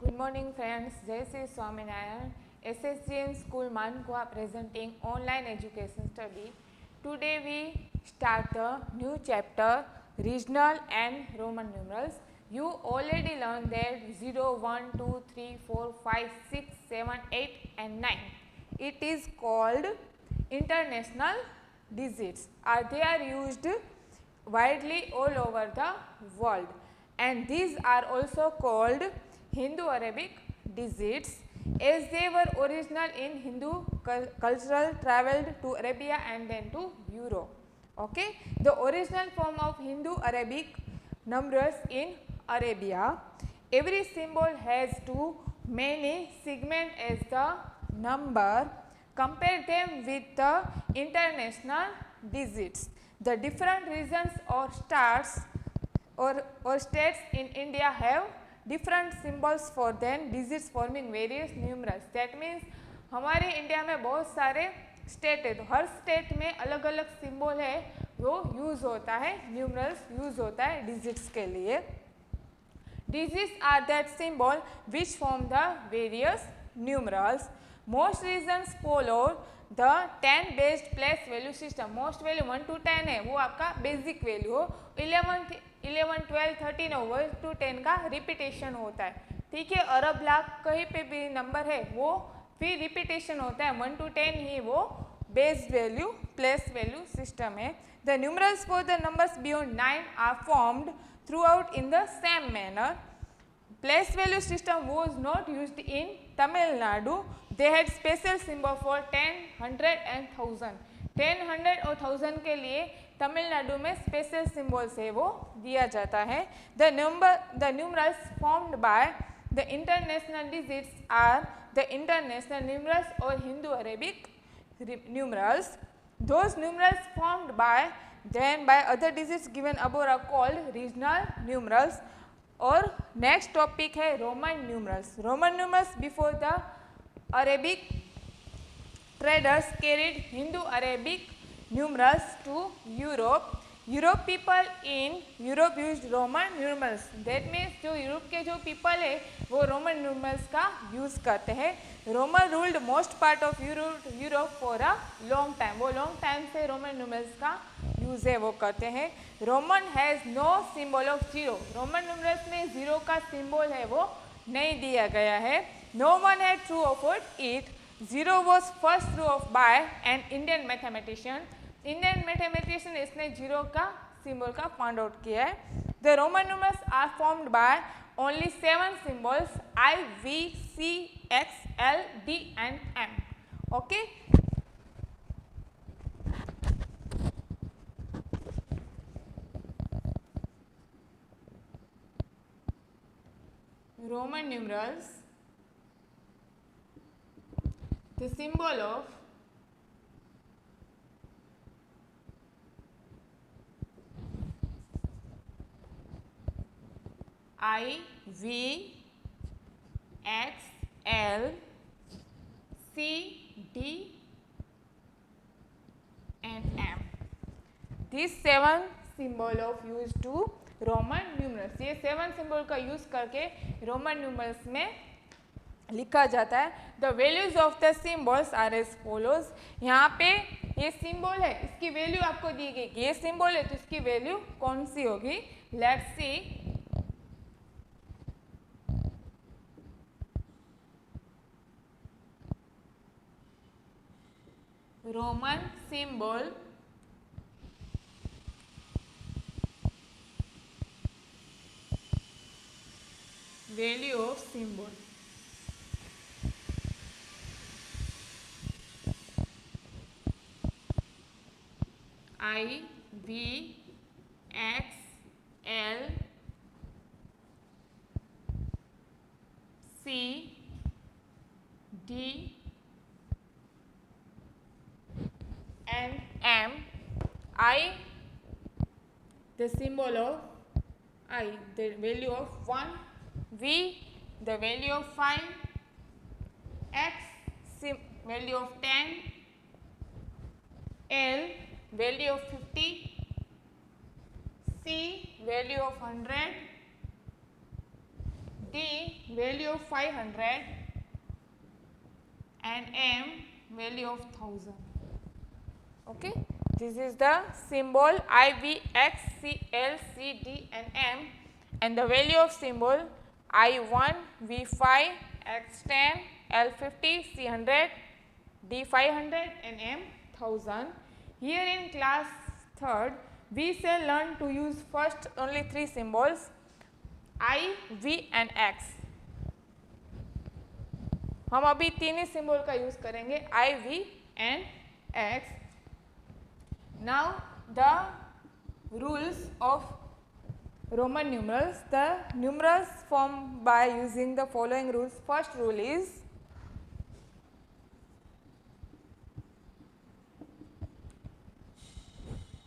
Good morning friends, Jai Sri Swaminarayan. SSGM School Mankwa presenting online education study. Today we start the new chapter regional and Roman numerals. You already learned that 0, 1, 2, 3, 4, 5, 6, 7, 8 and 9. It is called international digits. They are used widely all over the world, and these are also called Hindu-Arabic digits as they were original in Hindu cultural, traveled to Arabia and then to Europe. Okay, the original form of Hindu-Arabic numbers in Arabia. Every symbol has too many segments as the number. Compare them with the international digits. The different regions or states or states in India have different symbols for them digits forming various numerals. That means हमारे India में बहुत सारे state है, तो हर state में अलग अलग symbol है वो यूज़ होता है, न्यूमरल्स यूज़ होता है डिजिट्स के लिए. Digits are that symbol which form the various numerals. Most regions follow the 10 based place value system. Most value 1 to 10 है वो आपका बेसिक वैल्यू हो, 11, 12, 13 हो 1 to 10 का रिपीटेशन होता है. ठीक है, अरब लाख कहीं पे भी नंबर है वो फिर रिपीटेशन होता है, 1 to 10 ही वो based value place value system है. The numerals for the numbers beyond 9 are formed throughout in the same manner. Place value system was not used in Tamil Nadu. They had special symbol for 10, 100 and 1000. 10, 100 और 1000 के लिए तमिलनाडु में special symbols है वो दिया जाता है. The numerals formed by the international digits are the international numerals or Hindu-Arabic numerals. Those numerals formed by other digits given above are called regional numerals. और नेक्स्ट टॉपिक है Roman numerals. Roman numerals before the Arabic traders carried Hindu-Arabic numerals to Europe. Europe people in Europe used Roman numerals. That means जो Europe के जो people है वो Roman numerals का use करते हैं. Roman ruled most part of Europe for a long time. वो long time से रोमन न्यूमरल्स का यूज़ है वो करते हैं. Roman has no symbol of zero. Roman numerals में जीरो का सिंबल है वो नहीं दिया गया है. No one had true of it. Zero was first true of by an Indian mathematician. Indian mathematician इसने जीरो का सिंबल का फाइंड आउट किया है. The Roman numerals are formed by only 7 symbols I, V, C, X, L, D and M. Okay. Roman numerals. The symbol of I, V, X, L, C, D and M. These 7 symbol of used to Roman numerals. ये 7 symbol का use करके Roman numerals में लिखा जाता है. The values of the symbols are as follows. यहाँ पे ये सिंबल है, इसकी वैल्यू आपको दी गई. ये सिंबल है तो इसकी वैल्यू कौन सी होगी? Let's see. Roman symbol value of symbol. I, V, X, L, C, D and M. I, the symbol of I, the value of 1. V, the value of 5. X, value of 10. L, value of 50, C, value of 100, T value of 500 and M value of 1000. Okay, this is the symbol I, V, X, C, L, C, D and M, and the value of symbol I1, V5, X10, L50, C100, D500 and M1000. Here in class 3rd, we shall learn to use first only 3 symbols I, V and X. हम अभी 3 ही symbol का use करेंगे I, V and X. Now the rules of Roman numerals. The numerals formed by using the following rules. First rule is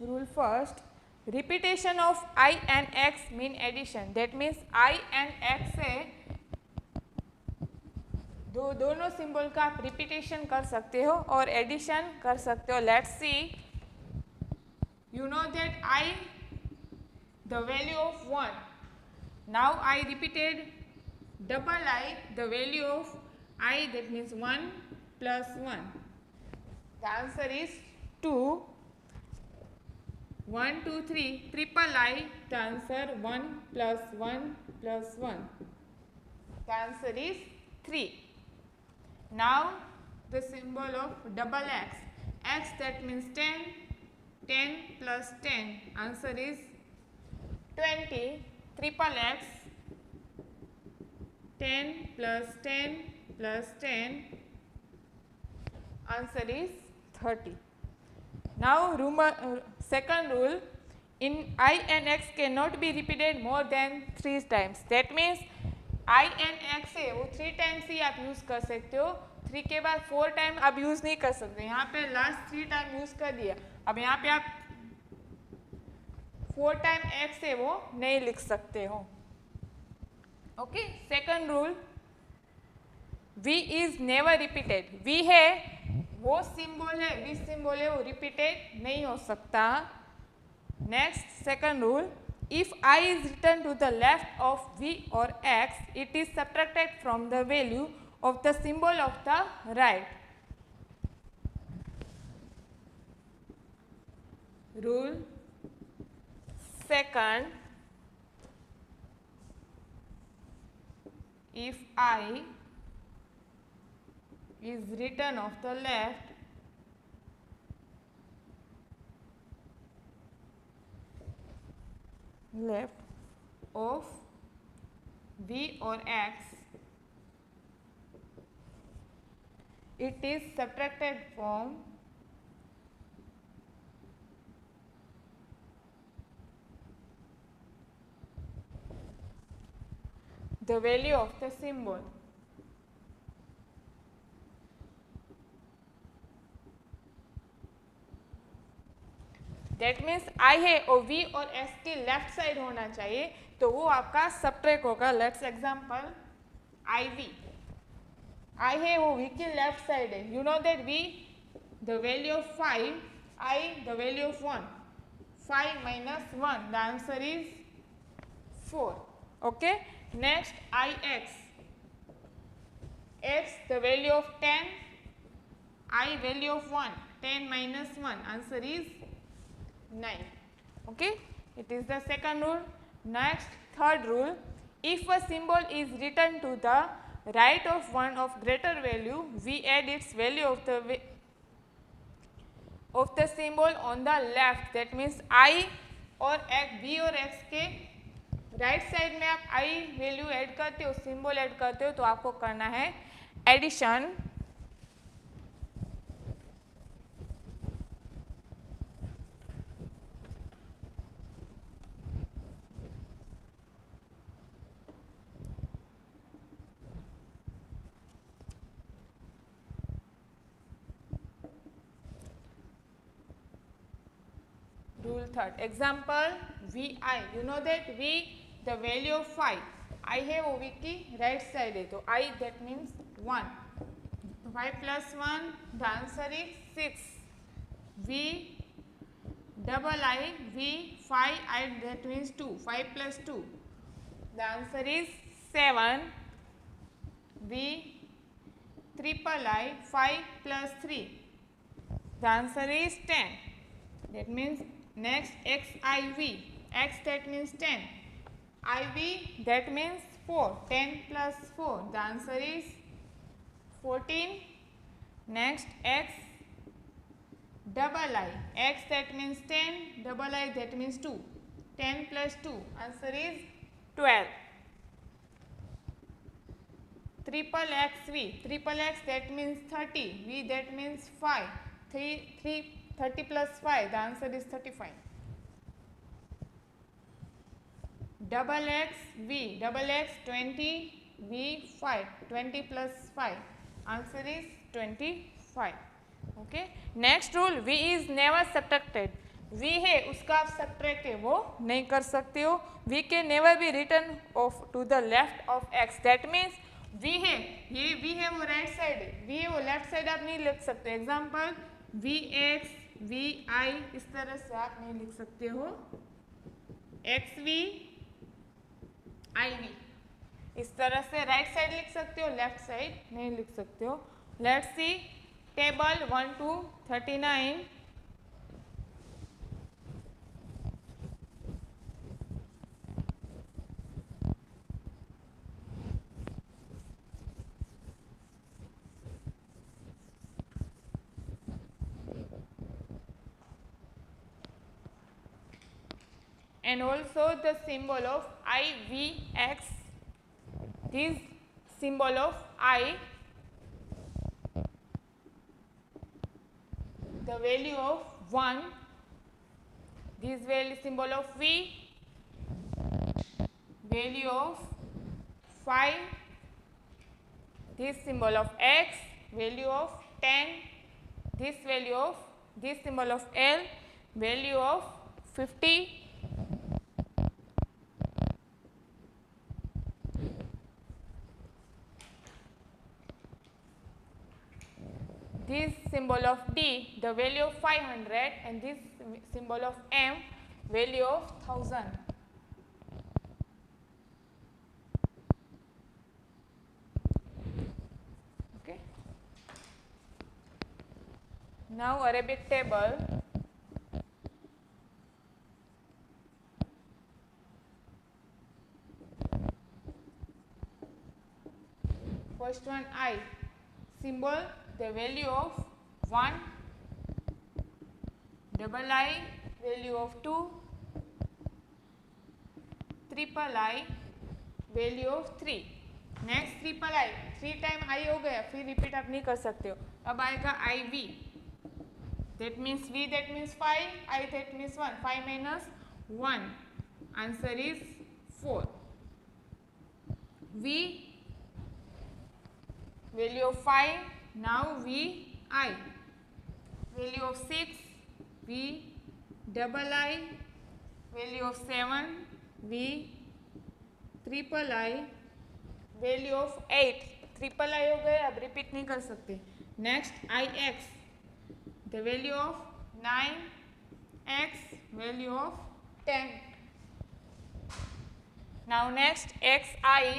rule first, repetition of I and X mean addition. That means I and X से दोनों symbol का आप repetition कर सकते हो और addition कर सकते हो. Let's see, you know that I, the value of 1. Now I repeated double I, the value of I, that means 1 plus 1. The answer is 2. 1, 2, 3, triple I, the answer 1 plus 1 plus 1. The answer is 3. Now the symbol of double X. X, that means 10. 10 plus 10, answer is 20. Triple X, 10 plus 10 plus 10, answer is 30. Now second rule, in I and X cannot be repeated more than 3 times. That means I and X है वो 3 times ही आप use कर सकते हो. 3 के बाद 4 time आप use नहीं कर सकते. यहाँ पे लास्ट 3 टाइम यूज़ कर दिया. अब यहाँ पे आप 4 टाइम X है वो नहीं लिख सकते हो. Okay, second rule, V is never repeated. V है वो सिंबल है, V सिंबल है वो रिपीटेड नहीं हो सकता. Next second rule, if I is written to the left of V or X, it is subtracted from the value of the symbol of the right. Rule second, if I is written of the left of V or X, it is subtracted from the value of the symbol. That means I है और V और S की left side होना चाहिए, तो वो आपका subtract होगा. Let's example IV. I है वो V की लेफ्ट साइड है. You know that V, the value of 5, I the value of 1. 5 minus 1, the answer is 4. Okay. Next IX. X, the value of 10, I value of 1. 10 minus 1, answer is 9. Okay, it is the second rule. Next, third rule, if a symbol is written to the right of one of greater value, we add its value of the symbol on the left. That means I और X, V और X के right side में आप I value add करते हो, symbol add करते हो, तो आपको करना है addition. Rule third. Example VI. You know that V, the value of 5. I है वो V की राइट साइड है, तो I that means 1. 5 plus 1, the answer is 6. V double I, V 5 I, that means 2. 5 plus 2, the answer is 7, V triple I 5 plus 3. The answer is 10. That means next XIV. X that means 10. IV that means 4. 10 plus 4. The answer is 14. Next X double I. X that means 10. Double I that means 2. 10 plus 2. Answer is 12. Triple XV. Triple X that means 30. V that means 5. 30 plus 5. The answer is 35. Double X V. Double X 20. V 5. 20 plus 5. Answer is 25. Okay. Next rule, V is never subtracted. V है उसका आप subtract है वो नहीं कर सकते हो. V can never be written off to the left of X. That means V है, ये V है वो राइट साइड है, V है वो लेफ्ट साइड आप नहीं लिख सकते. एग्जाम्पल VX VI इस तरह से आप नहीं लिख सकते हो. XV IV इस तरह से राइट साइड लिख सकते हो, लेफ्ट साइड नहीं लिख सकते हो. Let's see table 1 to 39. And also the symbol of IVX, this symbol of I, the value of 1, this value symbol of V, value of 5, this symbol of X, value of 10, this value of this symbol of L, value of 50, this symbol of D, the value of 500, and this symbol of M, value of 1000. Okay. Now Arabic table. First one I, symbol the value of 1, double I value of 2, triple I value of 3. Next triple I, 3 time I हो गया, फिर repeat आप नहीं कर सकते हो. अब आएगा I V, that means V that means 5, I that means 1, 5 minus 1, answer is 4. V value of 5, now V I, value of 6, V double I, value of 7, V triple I, value of 8. Triple I हो गए, अब repeat नहीं कर सकते. Next I x, the value of 9, x value of 10. Now next x I,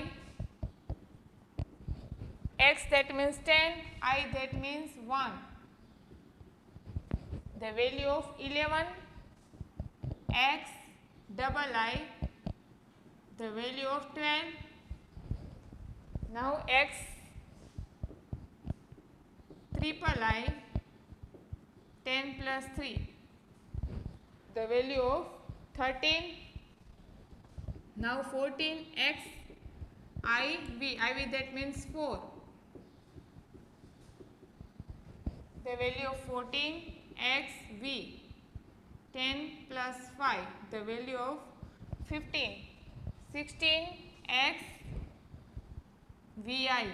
X that means 10, I that means 1. The value of 11, X double I, the value of 12. Now X triple I, 10 plus 3, the value of 13. Now 14, X IV that means 4. The value of 14, X V, 10 plus 5, the value of 15. 16, X VI,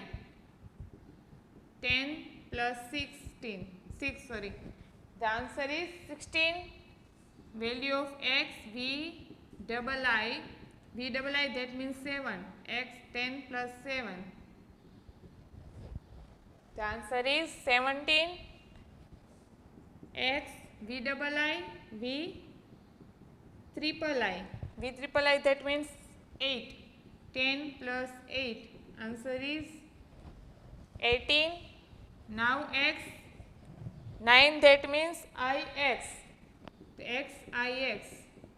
10 plus 16, 6 sorry. The answer is 16. Value of X V double I, V double I that means 7, X 10 plus 7. The answer is 17. X V double I, V triple I, V triple I that means 8. 10 plus 8. Answer is 18. Now x. 9 that means ix. X ix.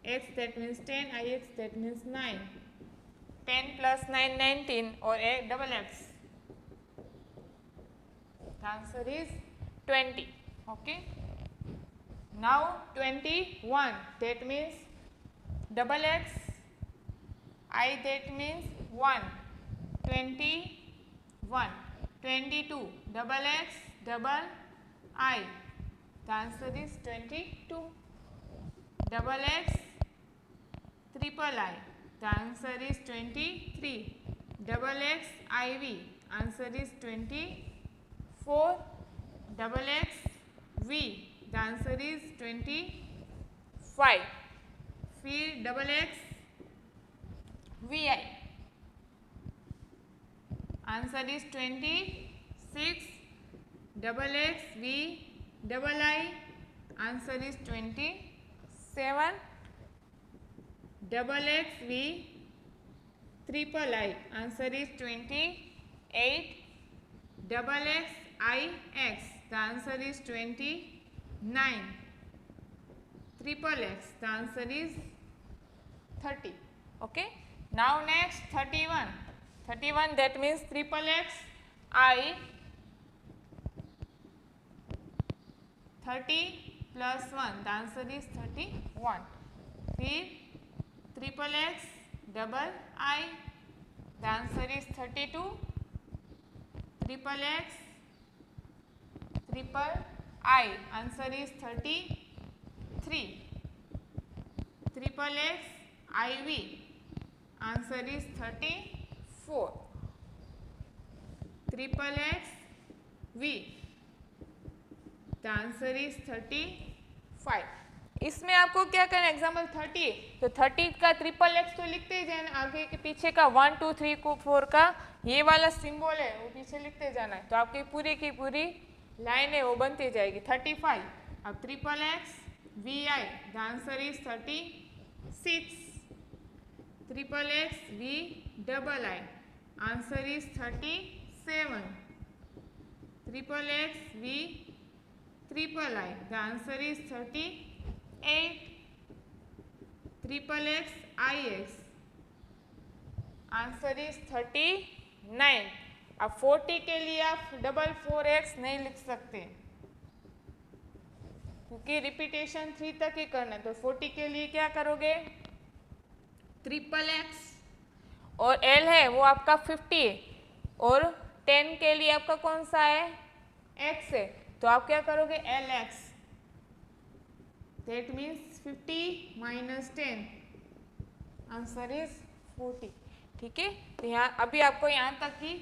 X that means 10, ix that means 9. 10 plus 9 19 or a double x. The answer is 20. Okay. Now 21 that means double x. I that means 1. 21. 22 double x double I. The answer is 22. Double x triple I. The answer is 23. Double x IV. Answer is 24. Double x V. The answer is 25. फिर double x VI. Answer is 26. Double x V double I. Answer is 27. Double x V triple I. Answer is 28. Double x I x. The answer is 29. Triple x. The answer is 30. Okay. Now next 31. 31 that means triple x I. 30 plus 1. The answer is 31. फिर triple x double I. The answer is 32. Triple x triple I. Answer is 33. Triple x IV. Answer is 34. Triple x V. The answer is 35. इसमें आपको क्या करना है? Example 30 तो 30 का triple x तो लिखते ही जाना, आगे के पीछे का 1 2 3 को 4 का ये वाला सिंबल है वो पीछे लिखते जाना है, तो आपकी पूरी की पूरी लाइन है वो बनती जाएगी. 35. अब triple X V I. The answer is 36. Triple X V double I. Answer is 37. Triple X V triple I. The answer is 38. Triple x ix. Answer is 39. अब 40 के लिए आप डबल 4x नहीं लिख सकते क्योंकि रिपीटेशन 3 तक ही करना है. तो 40 के लिए क्या करोगे? ट्रिपल एक्स और L है वो आपका 50 और 10 के लिए आपका कौन सा है? x है, तो आप क्या करोगे? L x. That means 50 minus 10. Answer is 40. ठीक है, तो यहाँ अभी आपको यहाँ तक ही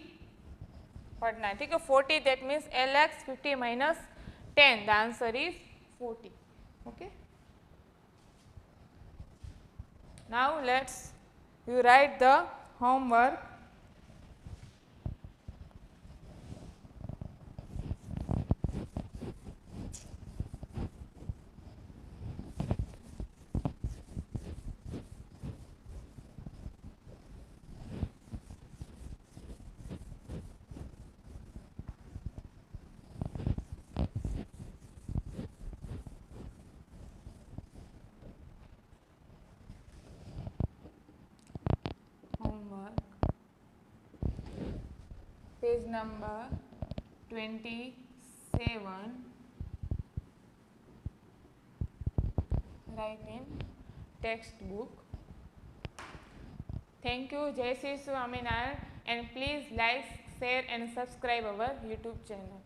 पढ़ना है. ठीक है, 40 that means L x 50 minus 10. The answer is 40. Okay, now let's you right the homework. Page number 27. Write in textbook. Thank you. Jai Sri Swaminarayan, and please like, share and subscribe our YouTube channel.